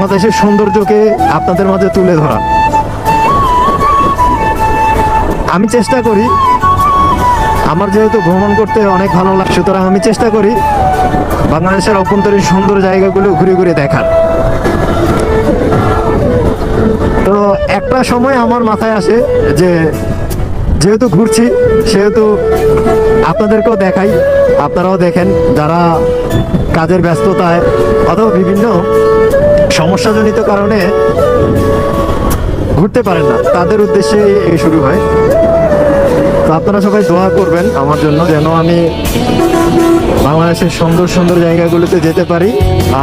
বাংলাদেশের সৌন্দর্যকে আপনাদের মাঝে তুলে ধরা। আমি চেষ্টা করি, আমার যেহেতু ভ্রমণ করতে অনেক ভালো লাগে, সুতরাং আমি চেষ্টা করি বাংলাদেশের অভ্যন্তরীণ সুন্দর জায়গাগুলো ঘুরে ঘুরে দেখার। তো একটা সময় আমার মাথায় আসে যে যেহেতু ঘুরছি সেহেতু আপনাদেরকেও দেখাই, আপনারাও দেখেন। যারা কাজের ব্যস্ততায় অথবা বিভিন্ন সমস্যাজনিত কারণে ঘুরতে পারেন না, তাদের উদ্দেশ্যে এই শুরু হয়। তো আপনারা সবাই দোয়া করবেন আমার জন্য, যেন আমি বাংলাদেশের সুন্দর সুন্দর জায়গাগুলোতে যেতে পারি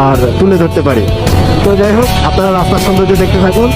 আর তুলে ধরতে পারি। তো যাই হোক, আপনারা রাস্তার সৌন্দর্য দেখতে থাকুন।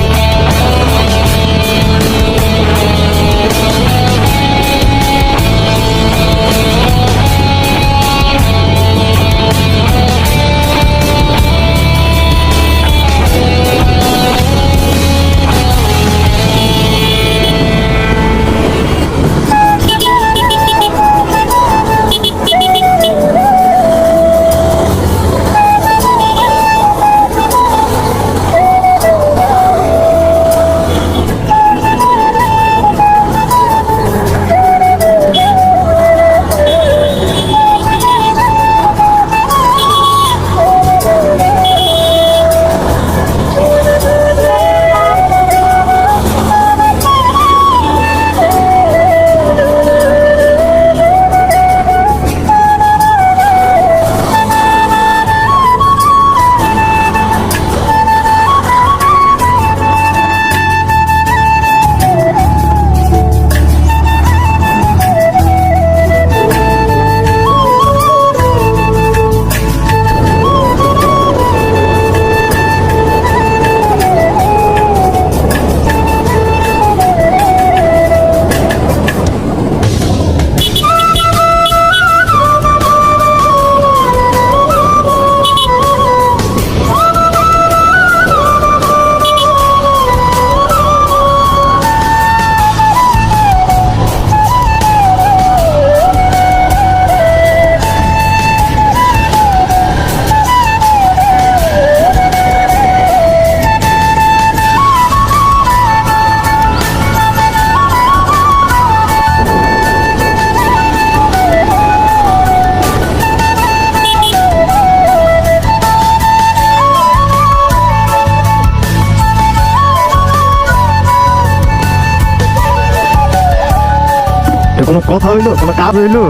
কোনো কথা হইলো, কোনো কাজ হইলো?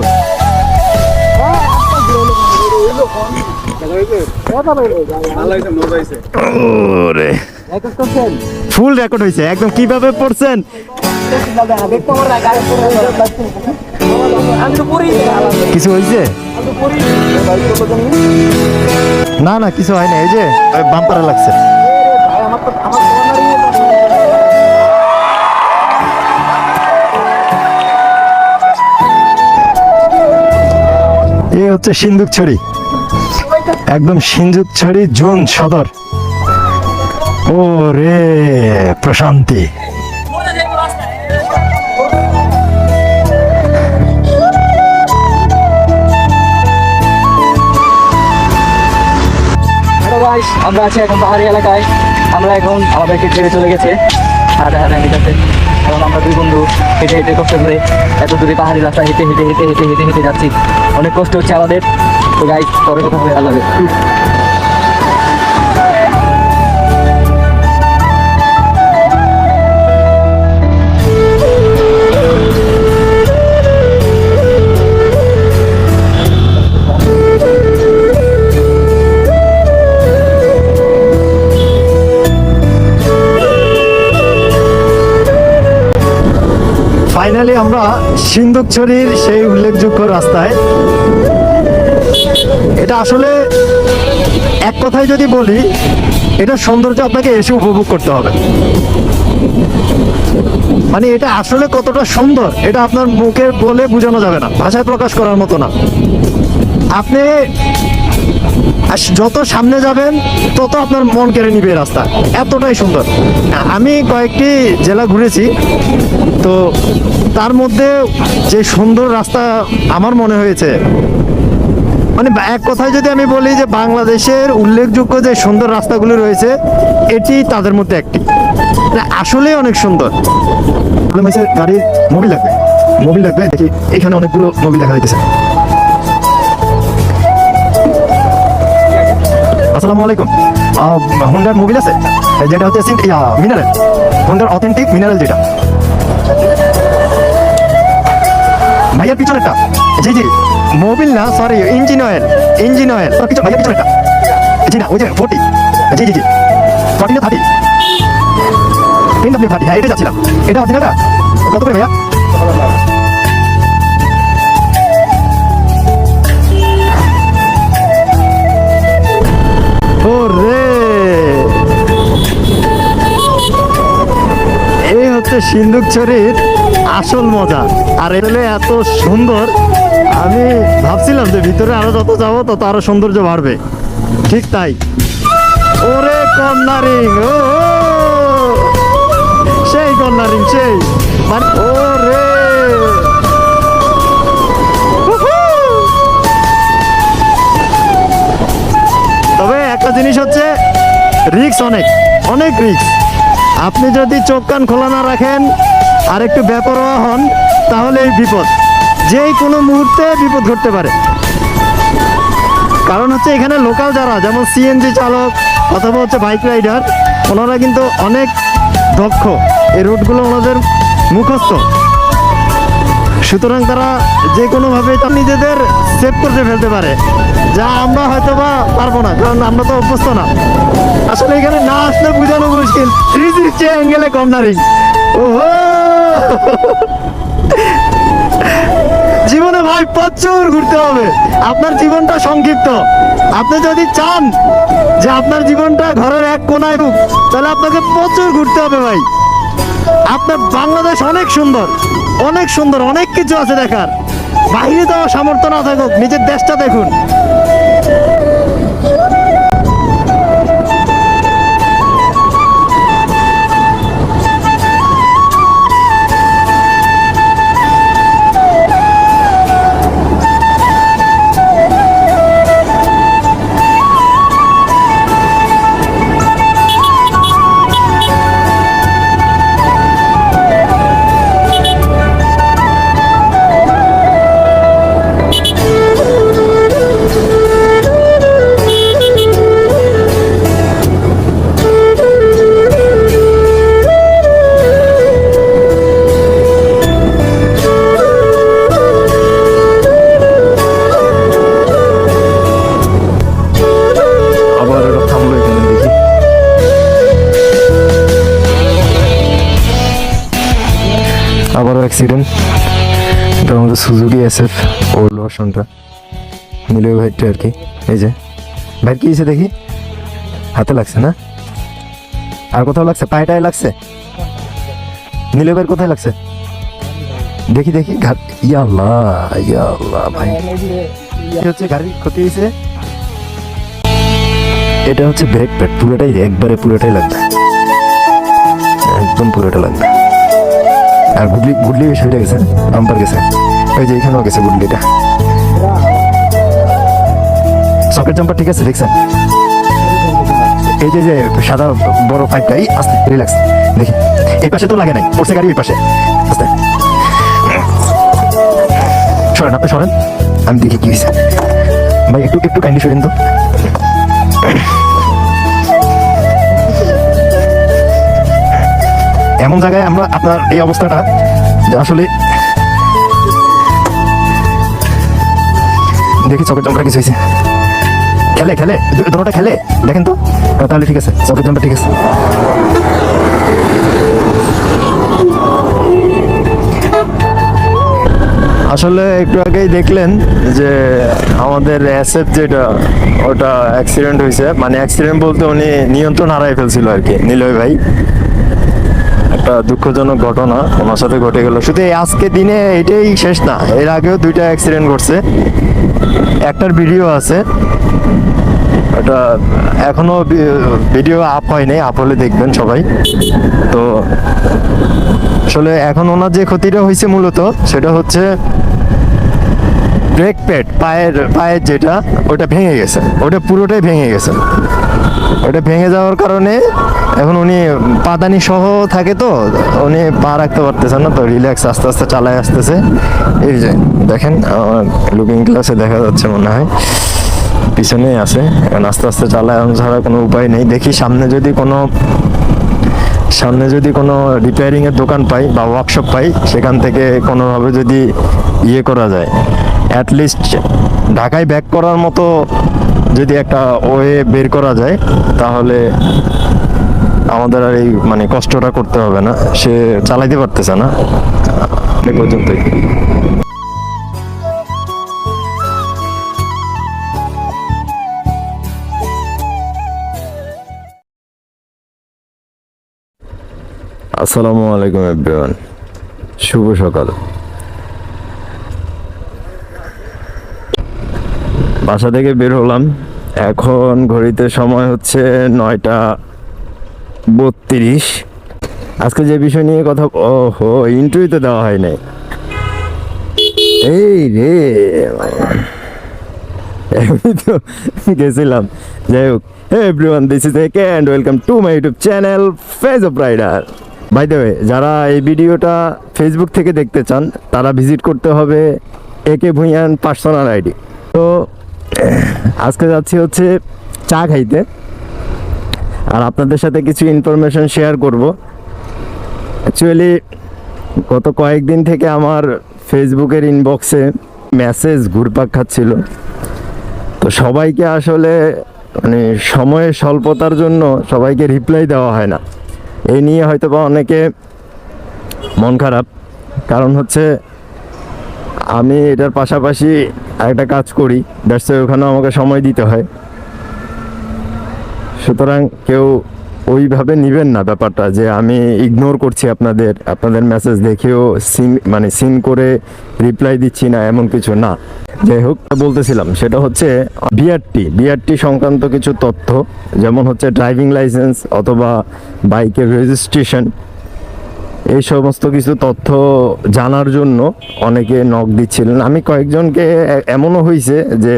ফুল রেকর্ড হয়েছে একদম। কিভাবে পড়ছেন? কিছু হয়েছে? না না, কিছু হয় না। এই যে বাম্পারে লাগছে। এই হচ্ছে সিন্দুকছড়ি, একদম সিন্দুকছড়ি জোন সদর। ও রে প্রশান্তি। আমরা আছি এখন পাহাড়ি এলাকায়। আমরা এখন আমাদেরকে ছেড়ে চলে গেছে হাঁটা হাঁটা হেঁটে। এখন আমরা দুই বন্ধু হেঁটে হেঁটে কষ্ট করে এত দূরে পাহাড়ি রাস্তা হেঁটে হেঁটে হেঁটে হেঁটে হেঁটে হেঁটে যাচ্ছি। অনেক কষ্ট হচ্ছে আমাদের। তো গাইস, পরে কথা হবে। আল্লাহ হাফেজ। ফাইনালি আমরা সিন্দুকছড়ির সেই উল্লেখযোগ্য রাস্তায়। এটা আসলে এক কথায় যদি বলি, এটা সৌন্দর্য আপনাকে এসে উপভোগ করতে হবে। মানে এটা আসলে কতটা সুন্দর এটা আপনার মুখে বলে বোঝানো যাবে না, ভাষায় প্রকাশ করার মতো না। আপনি যত সামনে যাবেন তত আপনার মন কেড়ে নিবে রাস্তা, এতটাই সুন্দর। আমি কয়েকটি জেলা ঘুরেছি, তো তার মধ্যে যে সুন্দর রাস্তা আমার মনে হয়েছে মানে এক কথায় যদি আমি বলি যে বাংলাদেশের উল্লেখযোগ্য যে সুন্দর রাস্তাগুলো রয়েছে এটি তাদের মধ্যে একটি, এটা আসলেই অনেক সুন্দর। গাড়ির মোবিল লাগবে দেখি, এখানে অনেকগুলো মোবিল দেখা যাইতেছে। আসসালামু আলাইকুম, হোন্ডার মোবিল আছে যেটা হচ্ছে মিনারেল, হোন্ডার অথেন্টিক মিনারেল যেটা ভাইয়ার পিছনেরটা। জি জি, মোবিল না, সরি, ইঞ্জিন অয়েল কিছু ভাইয়ার পিছনেরটা। জি না, ওই যে 40, জি জি জি 40 না 30, 30, হ্যাঁ এটা যাচ্ছিলাম। এটা অরিজিনালটা কত করে ভাইয়া? ও রে, এই হচ্ছে সিন্দুকছড়ির আসল মজা। আর এটা এত সুন্দর, আমি ভাবছিলাম যে ভিতরে আরো যত যাবো তত আরো সৌন্দর্য বাড়বে। ঠিক তাই। ওরে কর্নারিং, ও সেই কর্নারিং, সেই ওরে তবে একটা জিনিস হচ্ছে রিস্ক, অনেক রিস্ক। আপনি যদি চোখ কান খোলা না রাখেন আর একটু বেপরোয়া হন তাহলে এই বিপদ, যেই কোনো মুহূর্তে বিপদ ঘটতে পারে। কারণ হচ্ছে এখানে লোকাল যারা, যেমন সিএনজি চালক অথবা হচ্ছে বাইক রাইডার, ওনারা কিন্তু অনেক দক্ষ, এই রুটগুলো ওনাদের মুখস্থ। সুতরাং তারা যে কোনোভাবে নিজেদের সেভ করতে ফেলতে পারে, যা আমরা হয়তো বা পারবো না, কারণ আমরা তো অভ্যস্ত না। আসলে এখানে না আসলে বোঝানো মুশকিল। 360 অ্যাঙ্গেলে কর্নারিং, ওহো জীবনে ভাই প্রচুর ঘুরতে হবে। আপনার জীবনটা সংক্ষিপ্ত, আপনি যদি চান যে আপনার জীবনটা ঘরের এক কোনায় হোক, তাহলে আপনাকে প্রচুর ঘুরতে হবে ভাই। আপনার বাংলাদেশ অনেক সুন্দর, অনেক কিছু আছে দেখার। বাইরে যাওয়ার সামর্থ্য না থাকুক, নিজের দেশটা দেখুন। আবারও অ্যাক্সিডেন্ট, এটা আমাদের সুজুকি SF ওল্ড ভার্সনটা, নিলয় ভাইটা আর কি। এই যে ভাই কি হয়েছে দেখি, হাতে লাগছে না, আর কোথাও লাগছে, পায়েটায় লাগছে, নিলয় ভাইয়ের কোথায় লাগছে দেখি ঘাট। ইয়া আল্লাহ ভাই, হচ্ছে গাড়ির ক্ষতি হয়েছে। এটা হচ্ছে ব্রেক প্যাড, পুরোটাই লাগবে, একদম পুরোটা লাগবে। আর গুডলি বেশি হয়ে গেছে, বাম্পার গেছে, ওই যে এখানেও গেছে গুডলিটা। সকেট জাম্পার ঠিক আছে, দেখছেন? এই যে সাদা বড় পাইপটা, এই আস্তে রিল্যাক্স, দেখি এই পাশে তো লাগে নাই, পড়ছে গাড়ি ওই পাশে, আস্তে সরেন, আপনি সরেন, আমি দেখি কি হয়েছে। ভাই একটু কাইন্ডলি সরেন তো। এমন জায়গায় আমরা, আপনার এই অবস্থাটা আসলে দেখি, চকের জমটা কিছু হয়েছে, খেলে দোনোটা খেলে দেখেন তো, তাহলে ঠিক আছে, চকের জমটা ঠিক আছে। আসলে একটু আগেই দেখলেন যে আমাদের SF যেটা, ওটা অ্যাক্সিডেন্ট হয়েছে। মানে অ্যাক্সিডেন্ট বলতে উনি নিয়ন্ত্রণ হারাই ফেলছিল আর কি, নিলয় ভাই। একটা দুঃখজনক ঘটনা ওনার সাথে ঘটে গেল। শুধু এই আজকে দিনে এটাই শেষ না, এর আগেও 2টা অ্যাক্সিডেন্ট ঘটছে, একটার ভিডিও আছে, ওটা এখনো ভিডিও আপ হয়নি, আপ হলে দেখবেন সবাই। তো আসলে এখন ওনার যে ক্ষতিটা হয়েছে মূলত সেটা হচ্ছে ব্রেক প্যাড পায়ের যেটা ওটা ভেঙে গেছে, ওটা পুরোটাই ভেঙে গেছে। ওটা ভেঙে যাওয়ার কারণে এখন উনি পাদানি সহ থাকে, তো উনি পা রাখতে পারতেছে না, তো রিল্যাক্স আস্তে আস্তে চালায় আসতেছে। এই যে দেখেন আমার লুকিং গ্লাসে দেখা যাচ্ছে মনে হয়, পিছনেই আছে। এখন আস্তে আস্তে চালায় ছাড়া কোনো উপায় নেই। দেখি সামনে যদি কোনো রিপেয়ারিং এর দোকান পাই বা ওয়ার্কশপ পাই, সেখান থেকে কোনোভাবে যদি ইয়ে করা যায়, অ্যাটলিস্ট ঢাকায় ব্যাক করার মতো যদি একটা ওয়ে বের করা যায়, তাহলে আমাদের আর এই মানে কষ্টটা করতে হবে না। সে চালাইতে পারতেছে না এই পর্যন্তই। আসসালামু আলাইকুম এভরিওয়ান, শুভ সকাল। বাসা থেকে বের হলাম, এখন ঘড়িতে সময় হচ্ছে 9:32। আজকে যে বিষয় নিয়ে কথা, ওহো ইন্টারভিউ তো দেওয়া হয় নাই। এই রে আমি তো গেছিলাম। যাই হোক, everyone, this is AK and welcome to my YouTube channel phase of rider. By the way, যারা এই ভিডিওটা ফেসবুক থেকে দেখতে চান তারা ভিজিট করতে হবে একে ভুঁইয়ান পার্সোনাল আইডি। তো আজকে যাচ্ছি হচ্ছে চা খাইতে, আর আপনাদের সাথে কিছু ইনফরমেশন শেয়ার করব। অ্যাকচুয়ালি গত কয়েকদিন থেকে আমার ফেসবুকের ইনবক্সে মেসেজ ঘুরপাক খাচ্ছিল, তো সবাইকে আসলে মানে সময়ের স্বল্পতার জন্য সবাইকে রিপ্লাই দেওয়া হয় না। এই নিয়ে হয়তো বা অনেকে মন খারাপ, কারণ হচ্ছে আমি এটার পাশাপাশি একটা কাজ করি, দ্যাটস ওখানেও আমাকে সময় দিতে হয়। সুতরাং কেউ ওইভাবে নেবেন না ব্যাপারটা যে আমি ইগনোর করছি আপনাদের মেসেজ দেখেও সিন করে রিপ্লাই দিচ্ছি না, এমন কিছু না। যাই হোক, বলতেছিলাম সেটা হচ্ছে বিআরটি সংক্রান্ত কিছু তথ্য, যেমন হচ্ছে ড্রাইভিং লাইসেন্স অথবা বাইকের রেজিস্ট্রেশন, এই সমস্ত কিছু তথ্য জানার জন্য অনেকে নক দিচ্ছিলেন। আমি কয়েকজনকে, এমনও হয়েছে যে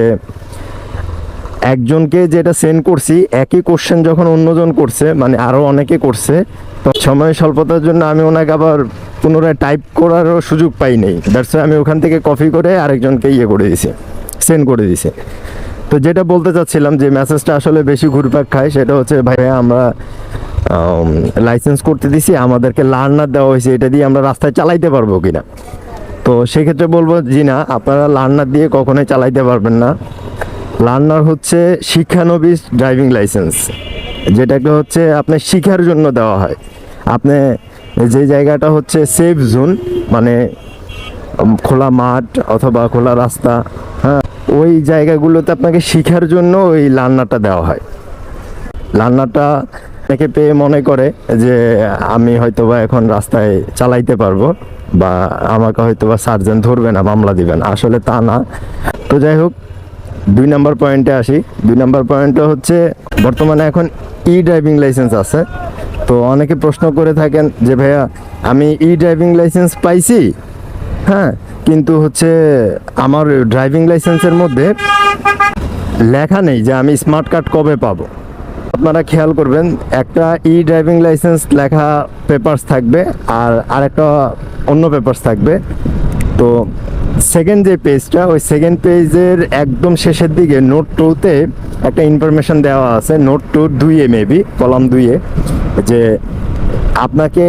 একজনকে যেটা সেন্ড করছি একই কোশ্চেন যখন অন্যজন করছে, মানে আরও অনেকে করছে, তো সময় স্বল্পতার জন্য আমি ওনাকে আবার পুনরায় টাইপ করারও সুযোগ পাই নাই। দ্যাটস আমি ওখান থেকে কপি করে আরেকজনকে সেন্ড করে দিয়েছি। তো যেটা বলতে চাচ্ছিলাম, যে মেসেজটা আসলে বেশি ঘুরপাক খায়, সেটা হচ্ছে ভাইয়া আমরা লাইসেন্স করতে দিছি, আমাদেরকে লার্নার দেওয়া হয়েছে, এটা দিয়ে আমরা রাস্তায় চালাইতে পারবো কিনা। তো সেক্ষেত্রে বলবো জি না, আপনারা লার্নার দিয়ে কখনোই চালাইতে পারবেন না। লার্নার হচ্ছে শিক্ষানবিশ ড্রাইভিং লাইসেন্স, যেটাকে হচ্ছে আপনি শিখার জন্য দেওয়া হয়। আপনি যে জায়গাটা হচ্ছে সেফ জোন, মানে খোলা মাঠ অথবা খোলা রাস্তা, হ্যাঁ, ওই জায়গাগুলোতে আপনাকে শিখার জন্য ওই লার্নারটা দেওয়া হয়। লার্নারটা অনেকে পেয়ে মনে করে যে আমি হয়তোবা এখন রাস্তায় চালাইতে পারবো, বা আমাকে হয়তোবা সার্জেন্ট ধরবে না, মামলা দিবেন, আসলে তা না। তো যাই হোক, 2 নম্বর পয়েন্টে আসি। 2 নম্বর পয়েন্টটা হচ্ছে বর্তমানে এখন ড্রাইভিং লাইসেন্স আছে। তো অনেকে প্রশ্ন করে থাকেন যে ভাইয়া আমি ড্রাইভিং লাইসেন্স পাইছি, হ্যাঁ, কিন্তু হচ্ছে আমার ড্রাইভিং লাইসেন্সের মধ্যে লেখা নেই যে আমি স্মার্ট কার্ড কবে পাবো। আপনারা খেয়াল করবেন, একটা ড্রাইভিং লাইসেন্স লেখা পেপারস থাকবে, আর আরেকটা অন্য পেপারস থাকবে। তো সেকেন্ড যে পেজটা, ওই সেকেন্ড পেজের একদম শেষের দিকে নোট 2-তে একটা ইনফরমেশন দেওয়া আছে, নোট 2-2 মেবি কলাম 2-এ, যে আপনাকে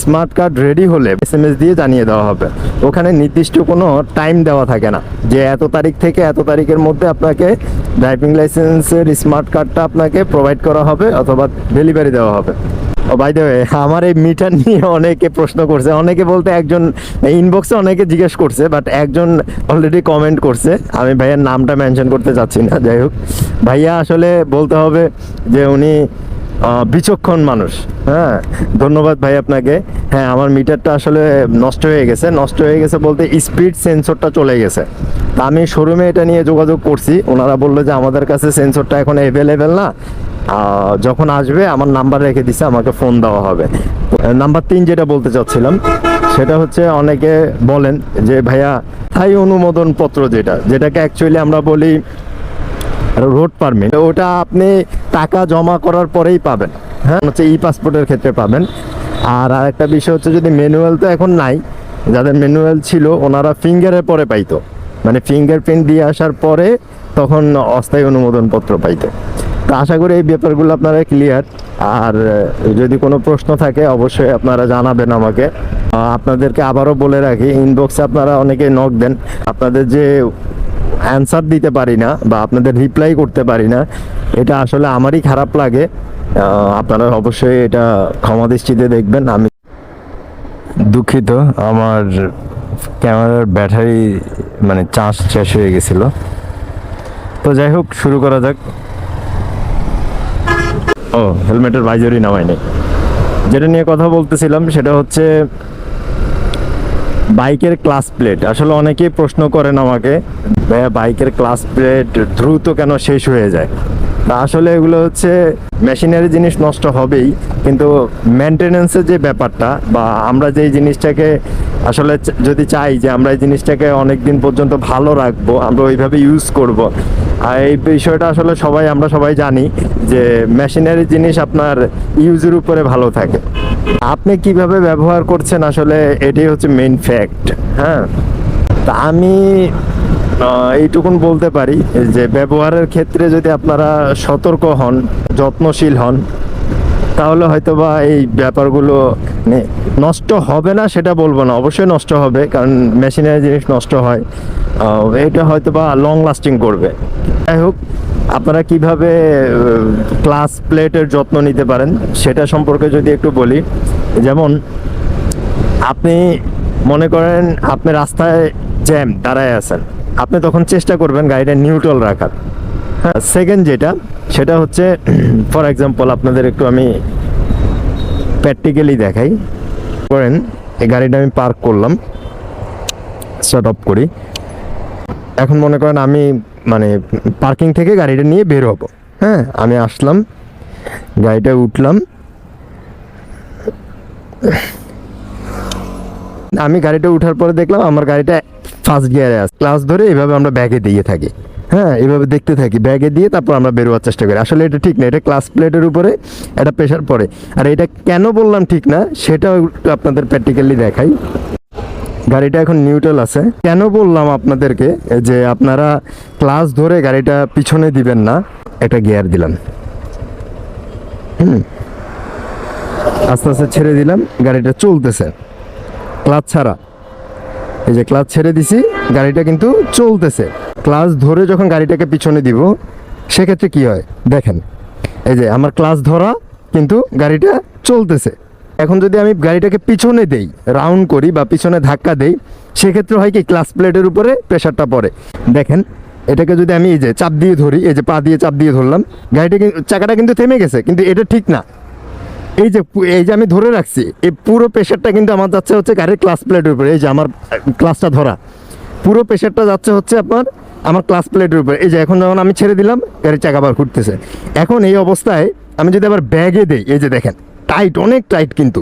স্মার্ট কার্ড রেডি হলে SMS দিয়ে জানিয়ে দেওয়া হবে। ওখানে নির্দিষ্ট কোনো টাইম দেওয়া থাকে না যে এত তারিখ থেকে এত তারিখের মধ্যে আপনাকে ড্রাইভিং লাইসেন্সের স্মার্ট কার্ডটা আপনাকে প্রোভাইড করা হবে অথবা ডেলিভারি দেওয়া হবে। ও বাই দ্য ওয়ে, আমার এই মিটার নিয়ে অনেকে প্রশ্ন করছে, অনেকে বলতে একজন ইনবক্সে অনেকে জিজ্ঞেস করছে, বাট একজন অলরেডি কমেন্ট করছে, আমি ভাইয়ার নামটা মেনশন করতে চাচ্ছি না। যাই হোক, ভাইয়া আসলে বলতে হবে যে উনি বিচক্ষণ মানুষ। হ্যাঁ, ধন্যবাদ ভাই আপনাকে। হ্যাঁ, আমার মিটারটা আসলে নষ্ট হয়ে গেছে বলতে স্পিড সেন্সরটা চলে গেছে। তা আমি শোরুমে এটা নিয়ে যোগাযোগ করছি, ওনারা বললো যে আমাদের কাছে সেন্সরটা এখন অ্যাভেলেবেল না, যখন আসবে আমার নাম্বার রেখে দিছে, আমাকে ফোন দেওয়া হবে। নাম্বার 3 যেটা বলতে চাচ্ছিলাম সেটা হচ্ছে, অনেকে বলেন যে ভাইয়া স্থায়ী অনুমোদন পত্র যেটাকে অ্যাকচুয়ালি আমরা বলি রোড পারমিট, ওটা আপনি টাকা জমা করার পরেই পাবেন। হ্যাঁ, হচ্ছে ই পাসপোর্টের ক্ষেত্রে পাবেন। আর আরেকটা বিষয় হচ্ছে, যদি ম্যানুয়াল তো এখন নাই, যাদের ম্যানুয়াল ছিল ওনারা ফিঙ্গারের পরে পাইতো, মানে ফিঙ্গারপ্রিন্ট দিয়ে আসার পরে তখন অস্থায়ী অনুমোদন পত্র পাইতো। তো আশা করি এই ব্যাপারগুলো আপনারা ক্লিয়ার। আর যদি কোনো প্রশ্ন থাকে অবশ্যই আপনারা জানাবেন আমাকে। আপনাদেরকে আবারও বলে রাখি, ইনবক্সে আপনারা অনেকে নক দেন, আপনাদের যে অ্যান্সার দিতে পারি না বা আপনাদের রিপ্লাই করতে পারি না, এটা আসলে আমারই খারাপ লাগে। আপনারা অবশ্যই এটা ক্ষমা দৃষ্টিতে দেখবেন। আমি দুঃখিত, আমার ক্যামেরার ব্যাটারি মানে চার্জ শেষ হয়ে গেছিল। তো যাই হোক, শুরু করা যাক। ও, হেলমেটের ভাইজারই নামাই নেই। যেটা নিয়ে কথা বলতেছিলাম সেটা হচ্ছে বাইকের ক্লাস প্লেট। আসলে অনেকেই প্রশ্ন করেন আমাকে, ভাইয়া বাইকের ক্লাস প্লেট দ্রুত কেন শেষ হয়ে যায়? তা আসলে এগুলো হচ্ছে মেশিনারি জিনিস, নষ্ট হবেই, কিন্তু মেনটেনেন্সের যে ব্যাপারটা, বা আমরা যেই জিনিসটাকে আসলে যদি চাই যে আমরা এই জিনিসটাকে অনেক দিন পর্যন্ত ভালো রাখবো, আমরা ওইভাবে ইউজ করব। আর এই বিষয়টা আসলে আমরা সবাই জানি যে মেশিনারি জিনিস আপনার ইউজের উপরে ভালো থাকে, আপনি কিভাবে ব্যবহার করছেন আসলে এটাই হচ্ছে মেইন ফ্যাক্ট। হ্যাঁ, তা আমি এইটুকুন বলতে পারি যে ব্যবহারের ক্ষেত্রে যদি আপনারা সতর্ক হন, যত্নশীল হন, তাহলে হয়তোবা এই ব্যাপারগুলো নষ্ট হবে না সেটা বলবো না, অবশ্যই নষ্ট হবে, কারণ মেশিনারি জিনিস নষ্ট হয়। এটা হয়তোবা লং লাস্টিং করবে। যাই হোক, আপনারা কিভাবে ক্লাস প্লেটের যত্ন নিতে পারেন সেটা সম্পর্কে যদি একটু বলি। যেমন আপনি মনে করেন আপনি রাস্তায় জ্যাম দাঁড়ায় আছেন, আপনি তখন চেষ্টা করবেন গাড়িটা নিউট্রাল রাখার। হ্যাঁ, সেকেন্ড সেটা হচ্ছে, ফর এক্সাম্পল আপনাদের একটু আমি প্র্যাকটিক্যালি দেখাই। করেন এই গাড়িটা আমি পার্ক করলাম, স্টার্ট অফ করি। এখন মনে করেন আমি মানে পার্কিং থেকে গাড়িটা নিয়ে বের হব। হ্যাঁ, আমি আসলাম, গাড়িটা উঠলাম, আমি গাড়িটা উঠার পরে দেখলাম আমার গাড়িটা ফার্স্ট গিয়ারে আছে। ক্লাস ধরে এইভাবে আমরা ব্যাগে দিয়ে থাকি। হ্যাঁ, এইভাবে দেখতে থাকি, ব্যাগে দিয়ে তারপর আমরা বেরোয়ার চেষ্টা করি। আসলে এটা ঠিক না, এটা ক্লাস প্লেটের উপরে একটা প্রেশার পড়ে। আর এটা কেন বললাম ঠিক না সেটাও আপনাদের প্র্যাকটিক্যালি দেখাই। গাড়িটা এখন নিউট্রাল আছে। কেন বললাম আপনাদেরকে যে আপনারা ক্লাস ধরে গাড়িটা পিছনে দিবেন না, একটা গিয়ার দিলাম, আস্তে আস্তে ছেড়ে দিলাম, গাড়িটা চলতেছে ক্লাচ ছাড়া। এই যে ক্লাচ ছেড়ে দিছি, গাড়িটা কিন্তু চলতেছে। ক্লাচ ধরে যখন গাড়িটাকে পিছনে দিব সেক্ষেত্রে কি হয় দেখেন, এই যে আমার ক্লাচ ধরা কিন্তু গাড়িটা চলতেছে। এখন যদি আমি গাড়িটাকে পিছনে দেই, রাউন্ড করি বা পিছনে ধাক্কা দেই, সেক্ষেত্রে হয় কি ক্লাচ প্লেটের উপরে প্রেশারটা পড়ে। দেখেন, এটাকে যদি আমি এই যে চাপ দিয়ে ধরি, এই যে পা দিয়ে চাপ দিয়ে ধরলাম, গাড়িটা চাকাটা কিন্তু থেমে গেছে, কিন্তু এটা ঠিক না। এই যে আমি ধরে রাখছি, এই পুরো প্রেশারটা কিন্তু আমার যাচ্ছে হচ্ছে গাড়ির ক্লাচ প্লেটের উপরে। এই যে আমার ক্লাচটা ধরা, পুরো প্রেশারটা যাচ্ছে হচ্ছে আমার ক্লাচ প্লেটের উপরে। এই যে এখন যখন আমি ছেড়ে দিলাম, গাড়ির চাকা আবার ঘুরতেছে। এখন এই অবস্থায় আমি যদি আবার ব্যাগে দেই, এই যে দেখেন টাইট, অনেক টাইট, কিন্তু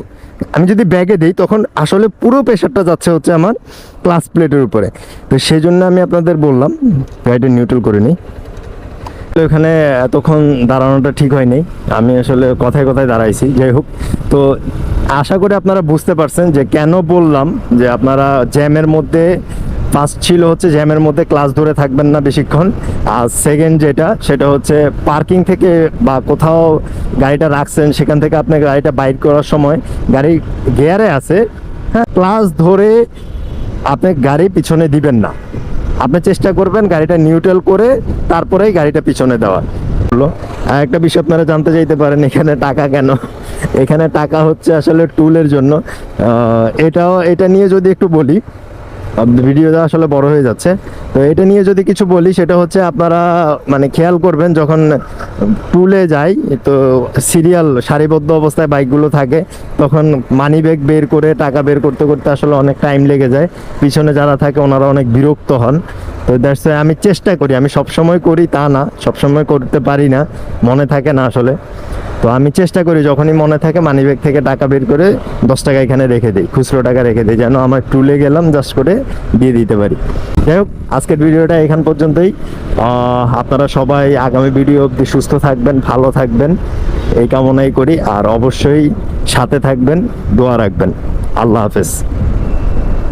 আমি যদি ব্যাগে দিই তখন আসলে পুরো প্রেশারটা যাচ্ছে হচ্ছে আমার ক্লাচ প্লেটের উপরে। তো সেই জন্য আমি আপনাদের বললাম গাড়িটা নিউট্রাল করে নিই। তো এখানে এতক্ষণ দাঁড়ানোটা ঠিক হয়নি, আমি আসলে কথায় কথায় দাঁড়াইছি। যাই হোক, তো আশা করি আপনারা বুঝতে পারছেন যে কেন বললাম যে আপনারা জ্যামের মধ্যে, ফার্স্ট ছিল হচ্ছে জ্যামের মধ্যে ক্লাস ধরে থাকবেন না বেশিক্ষণ। আর সেকেন্ড সেটা হচ্ছে পার্কিং থেকে বা কোথাও গাড়িটা রাখছেন, সেখান থেকে আপনি গাড়িটা বাইর করার সময় গাড়ি গিয়ারে আছে, হ্যাঁ, ক্লাস ধরে আপনি গাড়ি পিছনে দিবেন না। আপনি চেষ্টা করবেন গাড়িটা নিউট্রাল করে তারপরেই গাড়িটা পিছনে দেওয়া হলো। আর একটা বিষয় আপনারা জানতে চাইতে পারেন, এখানে টাকা কেন? এখানে টাকা হচ্ছে আসলে টুলের জন্য। এটা নিয়ে যদি একটু বলি, ভিডিওটা আসলে বড় হয়ে যাচ্ছে। তো এটা নিয়ে যদি কিছু বলি সেটা হচ্ছে আপনারা মানে খেয়াল করবেন যখন টুলে যাই তো সিরিয়াল সারিবদ্ধ অবস্থায় বাইকগুলো থাকে, তখন মানি ব্যাগ বের করে টাকা বের করতে করতে আসলে অনেক টাইম লেগে যায়। পিছনে যারা থাকে ওনারা অনেক বিরক্ত হন। তো দ্যাটস ওয়াই আমি চেষ্টা করি, আমি সবসময় করি তা না, সবসময় করতে পারি না, মনে থাকে না আসলে। তো আমি চেষ্টা করি যখনই মনে থাকে মানিব্যাগ থেকে টাকা বের করে 10 টাকা এখানে রেখে দিই, খুচরো টাকা রেখে দিই, যেন আমার টুলে গেলাম জাস্ট করে দিয়ে দিতে পারি। যাই হোক, আজকের ভিডিওটা এখান পর্যন্তই। আপনারা সবাই আগামী ভিডিও অবধি সুস্থ থাকবেন, ভালো থাকবেন এই কামনাই করি। আর অবশ্যই সাথে থাকবেন, দোয়া রাখবেন। আল্লাহ হাফেজ।